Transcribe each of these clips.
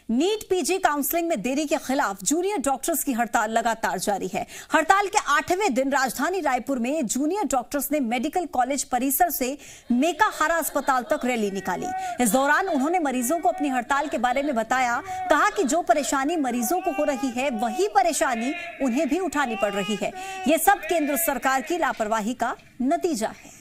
NEET PG counselling में देरी के खिलाफ जूनियर डॉक्टर्स की हड़ताल लगातार जारी है। हड़ताल के 8वें दिन राजधानी रायपुर में जूनियर डॉक्टर्स ने मेडिकल कॉलेज परिसर से मेकाहारा अस्पताल तक रैली निकाली। इस दौरान उन्होंने मरीजों को अपनी हड़ताल के बारे में बताया। कहा कि जो परेशानी मरीजों को हो रही है वही परेशानी उन्हें भी उठानी पड़ रही है। ये सब केंद्र सरकार की लापरवाही का नतीजा है।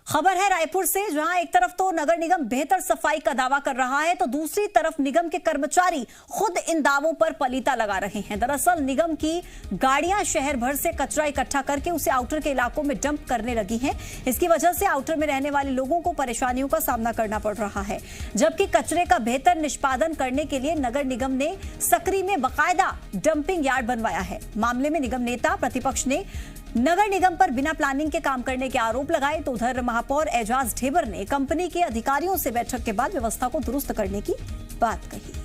खबर है रायपुर से, जहां एक तरफ तो नगर निगम बेहतर सफाई का दावा कर रहा है तो दूसरी तरफ निगम के कर्मचारी खुद इन दावों पर पलीता लगा रहे हैं। दरअसल निगम की गाड़ियां शहर भर से कचरा इकट्ठा करके उसे आउटर के इलाकों में डंप करने लगी हैं। इसकी वजह से आउटर में रहने वाले लोगों को परेशानियों का सामना करना पड़ रहा है। जबकि कचरे का बेहतर निष्पादन करने के लिए नगर निगम ने सकरी में बाकायदा डंपिंग यार्ड बनवाया है। मामले में निगम नेता प्रतिपक्ष ने नगर निगम पर बिना प्लानिंग के काम करने के आरोप लगाए तो उधर महापौर एजाज ढेबर ने कंपनी के अधिकारियों से बैठक के बाद व्यवस्था को दुरुस्त करने की बात कही।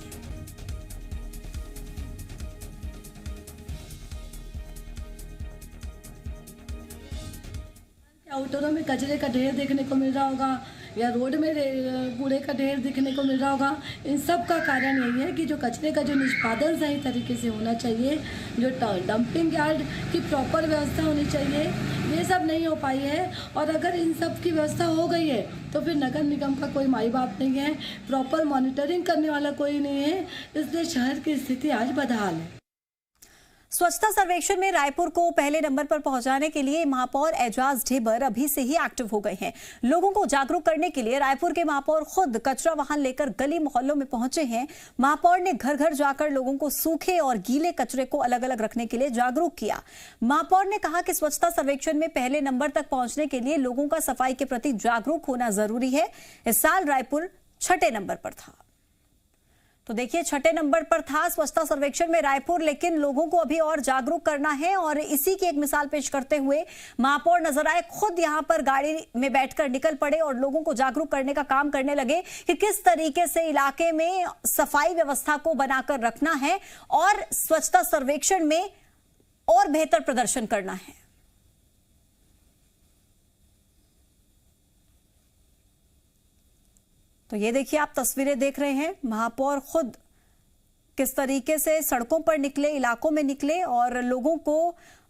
आउटरों में कचरे का ढेर देखने को मिल रहा होगा या रोड में कूड़े का ढेर दिखने को मिल रहा होगा। इन सब का कारण यही है कि जो कचरे का जो निष्पादन सही तरीके से होना चाहिए, जो डंपिंग यार्ड की प्रॉपर व्यवस्था होनी चाहिए, ये सब नहीं हो पाई है। और अगर इन सब की व्यवस्था हो गई है तो फिर नगर निगम का कोई माई बाप नहीं है, प्रॉपर मॉनिटरिंग करने वाला कोई नहीं है। इसलिए शहर की स्थिति आज बदहाल है। स्वच्छता सर्वेक्षण में रायपुर को पहले नंबर पर पहुंचाने के लिए महापौर एजाज ढेबर अभी से ही एक्टिव हो गए हैं। लोगों को जागरूक करने के लिए रायपुर के महापौर खुद कचरा वाहन लेकर गली मोहल्लों में पहुंचे हैं। महापौर ने घर घर जाकर लोगों को सूखे और गीले कचरे को अलग अलग रखने के लिए जागरूक किया। महापौर ने कहा कि स्वच्छता सर्वेक्षण में पहले नंबर तक पहुंचने के लिए लोगों का सफाई के प्रति जागरूक होना जरूरी है। इस साल रायपुर 6ठे नंबर पर था। तो देखिए 6ठे नंबर पर था स्वच्छता सर्वेक्षण में रायपुर, लेकिन लोगों को अभी और जागरूक करना है। और इसी की एक मिसाल पेश करते हुए महापौर नजर आए, खुद यहां पर गाड़ी में बैठकर निकल पड़े और लोगों को जागरूक करने का काम करने लगे कि किस तरीके से इलाके में सफाई व्यवस्था को बनाकर रखना है और स्वच्छता सर्वेक्षण में और बेहतर प्रदर्शन करना है। तो ये देखिए, आप तस्वीरें देख रहे हैं, महापौर खुद किस तरीके से सड़कों पर निकले, इलाकों में निकले और लोगों को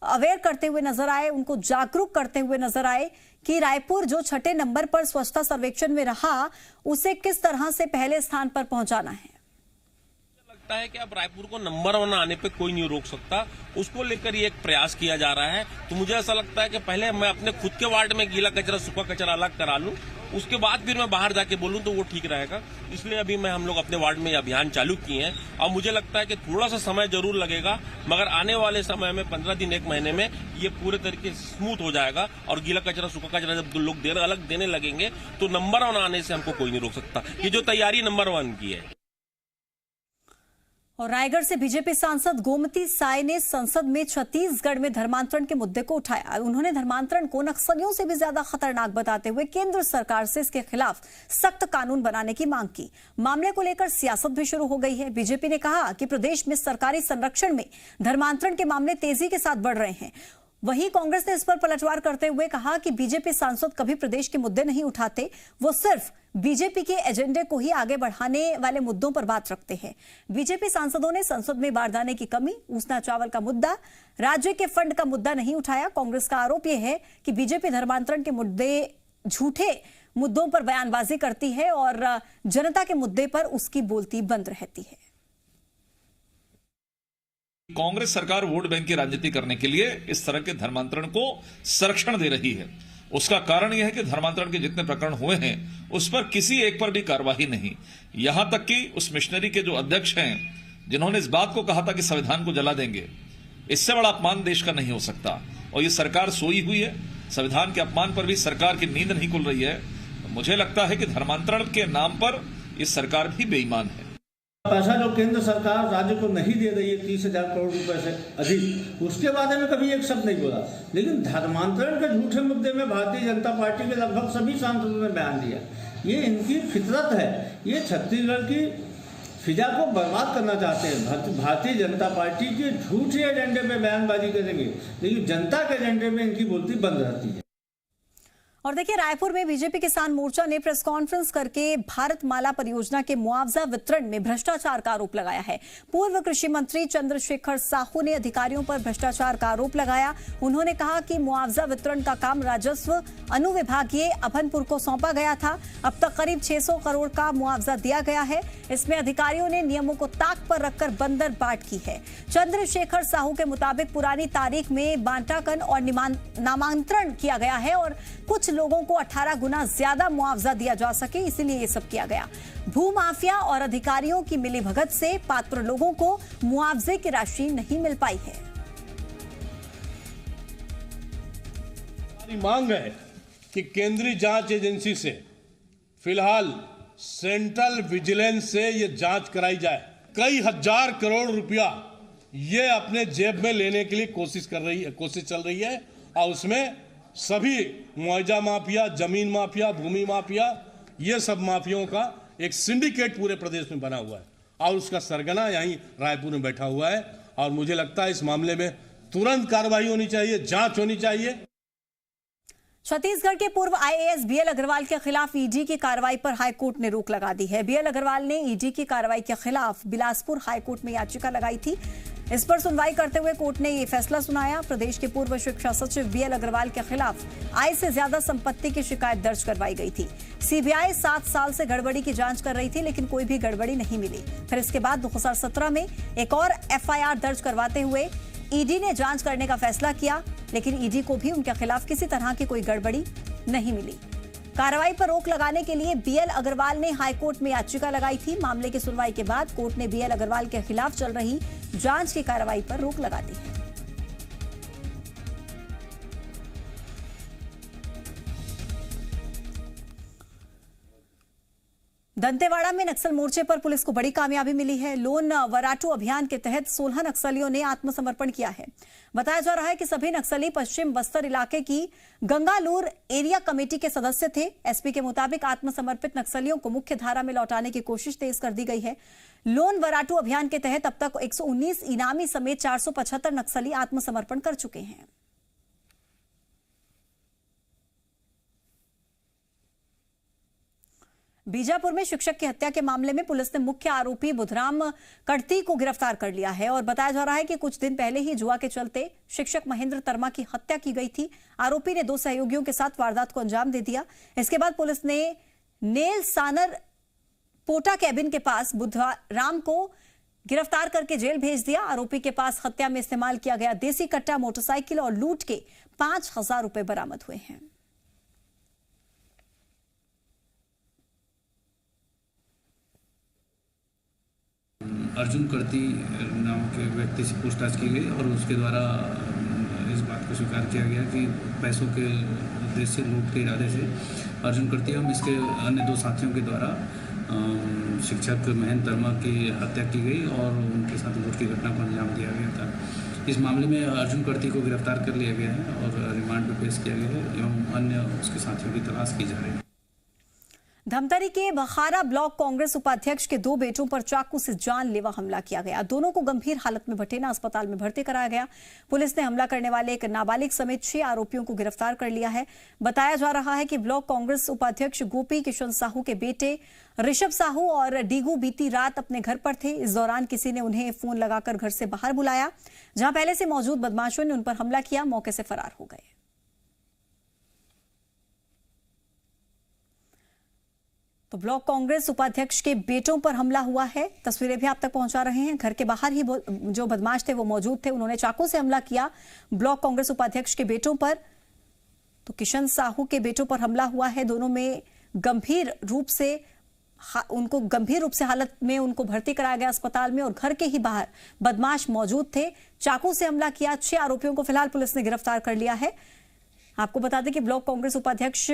अवेयर करते हुए नजर आए, उनको जागरूक करते हुए नजर आए कि रायपुर जो 6ठे नंबर पर स्वच्छता सर्वेक्षण में रहा उसे किस तरह से पहले स्थान पर पहुंचाना है। लगता है कि अब रायपुर को नंबर 1 आने पे कोई नहीं रोक सकता, उसको लेकर ये एक प्रयास किया जा रहा है। तो मुझे ऐसा लगता है कि पहले मैं अपने खुद के वार्ड में गीला कचरा सूखा कचरा अलग करा लूं, उसके बाद फिर मैं बाहर जाके बोलूं तो वो ठीक रहेगा। इसलिए अभी हम लोग अपने वार्ड में अभियान चालू किए हैं और मुझे लगता है कि थोड़ा सा समय जरूर लगेगा, मगर आने वाले समय में 15 दिन 1 महीने में ये पूरे तरीके से स्मूथ हो जाएगा। और गीला कचरा सूखा कचरा जब लोग अलग देने लगेंगे तो नंबर 1 आने से हमको कोई नहीं रोक सकता। ये जो तैयारी नंबर 1 की है। और रायगढ़ से बीजेपी सांसद गोमती साय ने संसद में छत्तीसगढ़ में धर्मांतरण के मुद्दे को उठाया। उन्होंने धर्मांतरण को नक्सलियों से भी ज्यादा खतरनाक बताते हुए केंद्र सरकार से इसके खिलाफ सख्त कानून बनाने की मांग की। मामले को लेकर सियासत भी शुरू हो गई है। बीजेपी ने कहा कि प्रदेश में सरकारी संरक्षण में धर्मांतरण के मामले तेजी के साथ बढ़ रहे हैं। वहीं कांग्रेस ने इस पर पलटवार करते हुए कहा कि बीजेपी सांसद कभी प्रदेश के मुद्दे नहीं उठाते, वो सिर्फ बीजेपी के एजेंडे को ही आगे बढ़ाने वाले मुद्दों पर बात रखते हैं। बीजेपी सांसदों ने संसद में बारदाने की कमी, उसना चावल का मुद्दा, राज्य के फंड का मुद्दा नहीं उठाया। कांग्रेस का आरोप यह है कि बीजेपी धर्मांतरण के मुद्दे झूठे मुद्दों पर बयानबाजी करती है और जनता के मुद्दे पर उसकी बोलती बंद रहती है। कांग्रेस सरकार वोट बैंक की राजनीति करने के लिए इस तरह के धर्मांतरण को संरक्षण दे रही है। उसका कारण यह है कि धर्मांतरण के जितने प्रकरण हुए हैं उस पर किसी एक पर भी कार्रवाई नहीं। यहां तक कि उस मिशनरी के जो अध्यक्ष हैं जिन्होंने इस बात को कहा था कि संविधान को जला देंगे, इससे बड़ा अपमान देश का नहीं हो सकता। और ये सरकार सोई हुई है, संविधान के अपमान पर भी सरकार की नींद नहीं खुल रही है। तो मुझे लगता है कि धर्मांतरण के नाम पर ये सरकार भी बेईमान है। पैसा जो केंद्र सरकार राज्य को नहीं दे रही है 30,000 करोड़ रुपए से अधिक, उसके बारे में कभी एक शब्द नहीं बोला। लेकिन धर्मांतरण के झूठे मुद्दे में भारतीय जनता पार्टी के लगभग सभी सांसदों ने बयान दिया। ये इनकी फितरत है, ये छत्तीसगढ़ की फिजा को बर्बाद करना चाहते हैं। भारतीय जनता पार्टी के झूठे एजेंडे पे बयानबाजी करेंगे, लेकिन जनता के एजेंडे में इनकी बोलती बंद रहती है। और देखिए, रायपुर में बीजेपी किसान मोर्चा ने प्रेस कॉन्फ्रेंस करके भारतमाला परियोजना के मुआवजा वितरण में भ्रष्टाचार का आरोप लगाया है। पूर्व कृषि मंत्री चंद्रशेखर साहू ने अधिकारियों पर भ्रष्टाचार का आरोप लगाया। उन्होंने कहा कि मुआवजा वितरण का काम राजस्व अनुविभागीय अभनपुर को सौंपा गया था। अब तक करीब 600 करोड़ का मुआवजा दिया गया है। इसमें अधिकारियों ने नियमों को ताक पर रखकर बंदर बाट की है। चंद्रशेखर साहू के मुताबिक पुरानी तारीख में बांटाकन और नामांतरण किया गया है और कुछ लोगों को 18 गुना ज्यादा मुआवजा दिया जा सके, इसीलिए ये सब किया गया। भूमाफिया और अधिकारियों की मिलीभगत से पात्र लोगों को मुआवजे की राशि नहीं मिल पाई है। हमारी मांग है कि केंद्रीय जांच एजेंसी से फिलहाल सेंट्रल विजिलेंस से ये जांच कराई जाए। कई हजार करोड़ रुपया ये अपने जेब में लेने के लिए कोशिश चल रही है और उसमें सभी मुआवजा माफिया, जमीन माफिया, भूमि माफिया, ये सब माफियाओं का एक सिंडिकेट पूरे प्रदेश में बना हुआ है और उसका सरगना यहीं रायपुर में बैठा हुआ है। और मुझे लगता है इस मामले में तुरंत कार्रवाई होनी चाहिए, जांच होनी चाहिए। छत्तीसगढ़ के पूर्व आईएएस बीएल अग्रवाल के खिलाफ ईडी की कार्रवाई पर हाईकोर्ट ने रोक लगा दी है। बीएल अग्रवाल ने ईडी की कार्रवाई के खिलाफ बिलासपुर हाईकोर्ट में याचिका लगाई थी। इस पर सुनवाई करते हुए कोर्ट ने ये फैसला सुनाया। प्रदेश के पूर्व शिक्षा सचिव बीएल अग्रवाल के खिलाफ आय से ज्यादा संपत्ति की शिकायत दर्ज करवाई गई थी। सीबीआई 7 साल से गड़बड़ी की जांच कर रही थी, लेकिन कोई भी गड़बड़ी नहीं मिली। फिर इसके बाद 2017 में एक और एफआईआर दर्ज करवाते हुए ईडी ने जांच करने का फैसला किया, लेकिन ईडी को भी उनके खिलाफ किसी तरह की कोई गड़बड़ी नहीं मिली। कार्रवाई पर रोक लगाने के लिए बीएल अग्रवाल ने हाईकोर्ट में याचिका लगाई थी। मामले की सुनवाई के बाद कोर्ट ने बीएल अग्रवाल के खिलाफ चल रही जांच की कार्रवाई पर रोक लगा दी है। दंतेवाड़ा में नक्सल मोर्चे पर पुलिस को बड़ी कामयाबी मिली है। लोन वराटू अभियान के तहत 16 नक्सलियों ने आत्मसमर्पण किया है। बताया जा रहा है कि सभी नक्सली पश्चिम बस्तर इलाके की गंगालूर एरिया कमेटी के सदस्य थे। एसपी के मुताबिक आत्मसमर्पित नक्सलियों को मुख्य धारा में लौटाने की कोशिश तेज कर दी गई है। लोन वराटू अभियान के तहत अब तक 119 इनामी समेत 475 नक्सली आत्मसमर्पण कर चुके हैं। बीजापुर में शिक्षक की हत्या के मामले में पुलिस ने मुख्य आरोपी बुधराम कड़ती को गिरफ्तार कर लिया है और बताया जा रहा है कि कुछ दिन पहले ही जुआ के चलते शिक्षक महेंद्र तर्मा की हत्या की गई थी। आरोपी ने 2 सहयोगियों के साथ वारदात को अंजाम दे दिया। इसके बाद पुलिस ने नेल सानर पोटा कैबिन के पास बुधराम को गिरफ्तार करके जेल भेज दिया। आरोपी के पास हत्या में इस्तेमाल किया गया देसी कट्टा, मोटरसाइकिल और लूट के 5,000 रुपए बरामद हुए हैं। अर्जुन करती नाम के व्यक्ति से पूछताछ की गई और उसके द्वारा इस बात को स्वीकार किया गया कि पैसों के उद्देश्य से, लूट के इरादे से अर्जुन करती एवं इसके अन्य 2 साथियों के द्वारा शिक्षक महेंद्र तर्मा की हत्या की गई और उनके साथ लूट की घटना को अंजाम दिया गया था। इस मामले में अर्जुन करती को गिरफ्तार कर लिया गया है और रिमांड पर पेश किया गया है एवं अन्य उसके साथियों की तलाश की जा रही है। धमतरी के बखारा ब्लॉक कांग्रेस उपाध्यक्ष के 2 बेटों पर चाकू से जानलेवा हमला किया गया। दोनों को गंभीर हालत में भटेना अस्पताल में भर्ती कराया गया। पुलिस ने हमला करने वाले एक नाबालिग समेत 6 आरोपियों को गिरफ्तार कर लिया है। बताया जा रहा है कि ब्लॉक कांग्रेस उपाध्यक्ष गोपी किशन साहू के बेटे ऋषभ साहू और डीगू बीती रात अपने घर पर थे। इस दौरान किसी ने उन्हें फोन लगाकर घर से बाहर बुलाया, जहां पहले से मौजूद बदमाशों ने उन पर हमला किया, मौके से फरार हो गए। तो ब्लॉक कांग्रेस उपाध्यक्ष के बेटों पर हमला हुआ है। तस्वीरें भी आप तक पहुंचा रहे हैं। घर के बाहर ही जो बदमाश थे वो मौजूद थे। उन्होंने चाकू से हमला किया ब्लॉक कांग्रेस उपाध्यक्ष के बेटों पर। तो किशन साहू के बेटों पर हमला हुआ है। दोनों में गंभीर रूप से हालत में उनको भर्ती कराया गया अस्पताल में और घर के ही बाहर बदमाश मौजूद थे। चाकू से हमला किया। 6 आरोपियों को फिलहाल पुलिस ने गिरफ्तार कर लिया है। आपको बता दें कि ब्लॉक कांग्रेस उपाध्यक्ष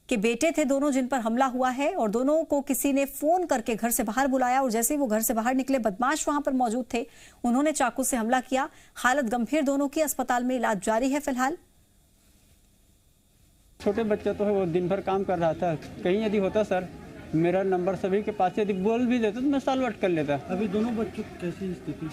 के बेटे थे दोनों जिन पर हमला हुआ है और दोनों को किसी ने फोन करके घर से बाहर बुलाया और जैसे ही वो घर से बाहर निकले बदमाश वहां पर मौजूद थे, उन्होंने चाकू से हमला किया। हालत गंभीर दोनों की, अस्पताल में इलाज जारी है फिलहाल। छोटे बच्चा तो है, वो दिन भर काम कर रहा था। कहीं यदि होता सर मेरा नंबर सभी के पास, यदि बोल भी देता तो मैं सॉल्व कर लेता। अभी दोनों बच्चों की कैसी स्थिति?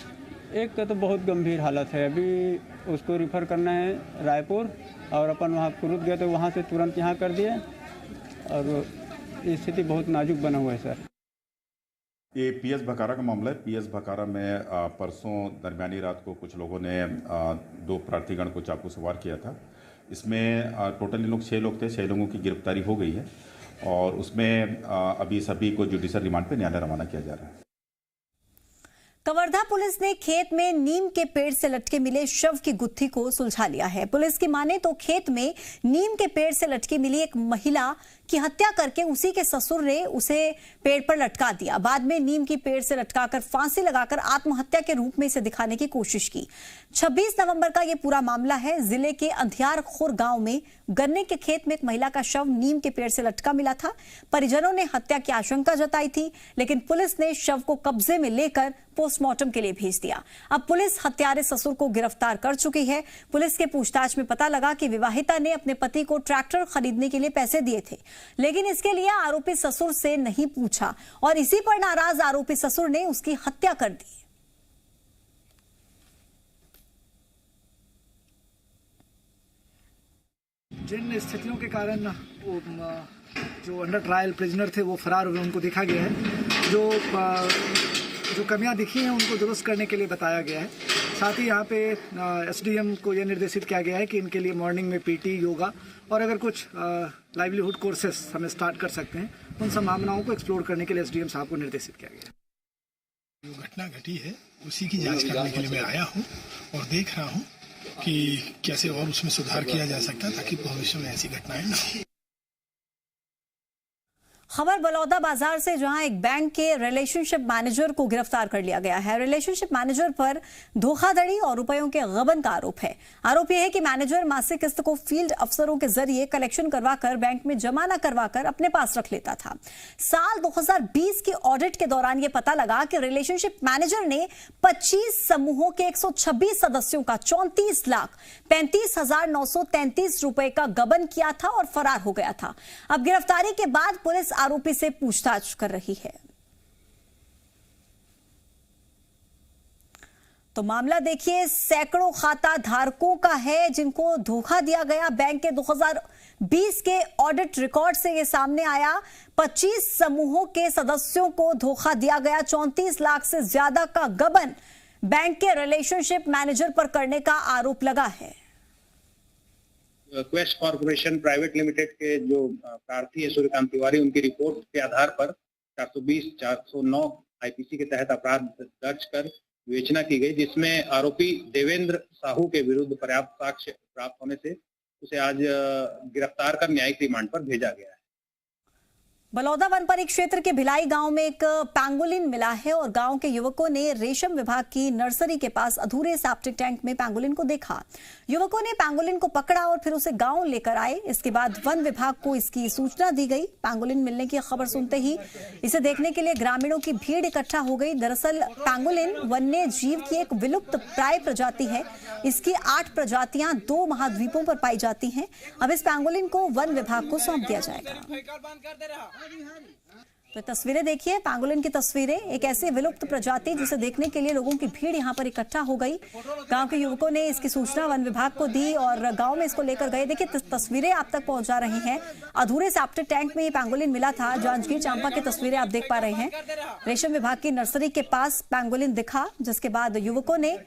एक का तो बहुत गंभीर हालत है, अभी उसको रिफ़र करना है रायपुर, और अपन वहाँ कुरुद गए तो वहाँ से तुरंत यहाँ कर दिए, और स्थिति बहुत नाजुक बना हुआ है सर। ये पीएस भकारा का मामला है। पीएस भकारा में परसों दरमियानी रात को कुछ लोगों ने 2 प्रार्थीगण को चाकू से वार किया था। इसमें टोटल लोग 6 लोग थे। 6 लोगों की गिरफ्तारी हो गई है और उसमें अभी सभी को जुडिशियल रिमांड पे न्यायालय रवाना किया जा रहा है। कवर्धा पुलिस ने खेत में नीम के पेड़ से लटके मिले शव की गुत्थी को सुलझा लिया है। पुलिस की माने तो खेत में नीम के पेड़ से लटकी मिली एक महिला की हत्या करके उसी के ससुर ने उसे पेड़ पर लटका दिया। बाद में नीम की पेड़ से लटकाकर फांसी लगाकर आत्महत्या के रूप में इसे दिखाने की कोशिश की। 26 नवंबर का यह पूरा मामला है। जिले के अंधियार खोर गांव में गन्ने के खेत में एक महिला का शव नीम के पेड़ से लटका मिला था। परिजनों ने हत्या की आशंका जताई थी, लेकिन पुलिस ने शव को कब्जे में लेकर पोस्टमार्टम के लिए भेज दिया। अब पुलिस हत्यारे ससुर को गिरफ्तार कर चुकी है। पुलिस के पूछताछ में पता लगा कि विवाहिता ने अपने पति को ट्रैक्टर खरीदने के लिए पैसे दिए थे, लेकिन इसके लिए आरोपी ससुर से नहीं पूछा और इसी पर नाराज आरोपी ससुर ने उसकी हत्या कर दी। जिन स्थितियों के कारण वो जो अंडर ट्रायल प्रिजनर थे वो फरार हुए, उनको देखा गया है। जो कमियां दिखी हैं उनको दुरुस्त करने के लिए बताया गया है। साथ ही यहाँ पे एसडीएम को यह निर्देशित किया गया है कि इनके लिए मॉर्निंग में पीटी, योगा और अगर कुछ लाइवलीहुड कोर्सेस हमें स्टार्ट कर सकते हैं, उन संभावनाओं को एक्सप्लोर करने के लिए एसडीएम साहब को निर्देशित किया गया है। जो घटना घटी है उसी की जांच करने के लिए मैं आया हूँ और देख रहा हूँ कि कैसे और उसमें सुधार किया जा सकता है ताकि भविष्य में ऐसी घटनाएं न हो। खबर बलौदा बाजार से, जहां एक बैंक के रिलेशनशिप मैनेजर को गिरफ्तार कर लिया गया है। रिलेशनशिप मैनेजर पर धोखाधड़ी और रुपयों के गबन का आरोप है। आरोप यह है कि मैनेजर मासिक किस्त को फील्ड अफसरों के जरिए कलेक्शन करवाकर बैंक में जमा न करवाकर अपने पास रख लेता था। साल 2020 की ऑडिट के दौरान यह पता लगा कि रिलेशनशिप मैनेजर ने 25 समूहों के 126 सदस्यों का 34,35,933 रुपए का गबन किया था और फरार हो गया था। अब गिरफ्तारी के बाद पुलिस आरोपी से पूछताछ कर रही है। तो मामला देखिए, सैकड़ों खाता धारकों का है जिनको धोखा दिया गया। बैंक के 2020 के ऑडिट रिकॉर्ड से यह सामने आया। 25 समूहों के सदस्यों को धोखा दिया गया। 34 लाख से ज्यादा का गबन बैंक के रिलेशनशिप मैनेजर पर करने का आरोप लगा है। क्वेस्ट कॉर्पोरेशन प्राइवेट लिमिटेड के जो प्रार्थी है सूर्यकांत तिवारी, उनकी रिपोर्ट के आधार पर 420-409 आईपीसी के तहत अपराध दर्ज कर विवेचना की गई, जिसमें आरोपी देवेंद्र साहू के विरुद्ध पर्याप्त साक्ष्य प्राप्त होने से उसे आज गिरफ्तार कर न्यायिक रिमांड पर भेजा गया है। बलौदा वन परिक्षेत्र के भिलाई गांव में एक पैंगोलिन मिला है और गांव के युवकों ने रेशम विभाग की नर्सरी के पास अधूरे सेप्टिक टैंक में पैंगोलिन को देखा। युवकों ने पैंगोलिन को पकड़ा और फिर उसे गांव लेकर आए। इसके बाद वन विभाग को इसकी सूचना दी गई। पैंगोलिन मिलने की खबर सुनते ही इसे देखने के लिए ग्रामीणों की भीड़ इकट्ठा हो गई। दरअसल पैंगोलिन वन्य जीव की एक विलुप्त प्राय प्रजाति है। इसकी 8 प्रजातियां 2 महाद्वीपों पर पाई जाती हैं। अब इस पैंगोलिन को वन विभाग को सौंप दिया जाएगा। तो तस्वीरें देखिए, पैंगोलिन की तस्वीरें, एक ऐसी विलुप्त प्रजाति जिसे देखने के लिए लोगों की भीड़ यहां पर इकट्ठा हो गई। गांव के युवकों ने इसकी सूचना वन विभाग को दी और गांव में इसको लेकर गए। देखिए तस्वीरें आप तक पहुंचा रही हैं। अधूरे सेप्टिक टैंक में ये पैंगोलिन मिला था। जांजगीर चांपा की तस्वीरें आप देख पा रहे हैं। रेशम विभाग की नर्सरी के पास पैंगोलिन दिखा, जिसके बाद युवकों ने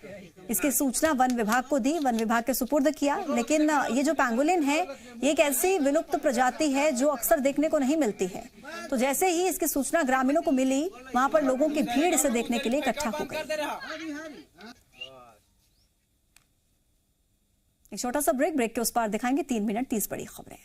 इसकी सूचना वन विभाग को दी, वन विभाग के सुपुर्द किया। लेकिन ये जो पैंगोलिन है, ये एक ऐसी विलुप्त प्रजाति है जो अक्सर देखने को नहीं मिलती है। तो जैसे ही इसकी सूचना ग्रामीणों को मिली, वहां पर लोगों की भीड़ इसे देखने के लिए इकट्ठा हो गई। एक छोटा सा ब्रेक के उस पार दिखाएंगे 3 मिनट 30 बड़ी खबरें।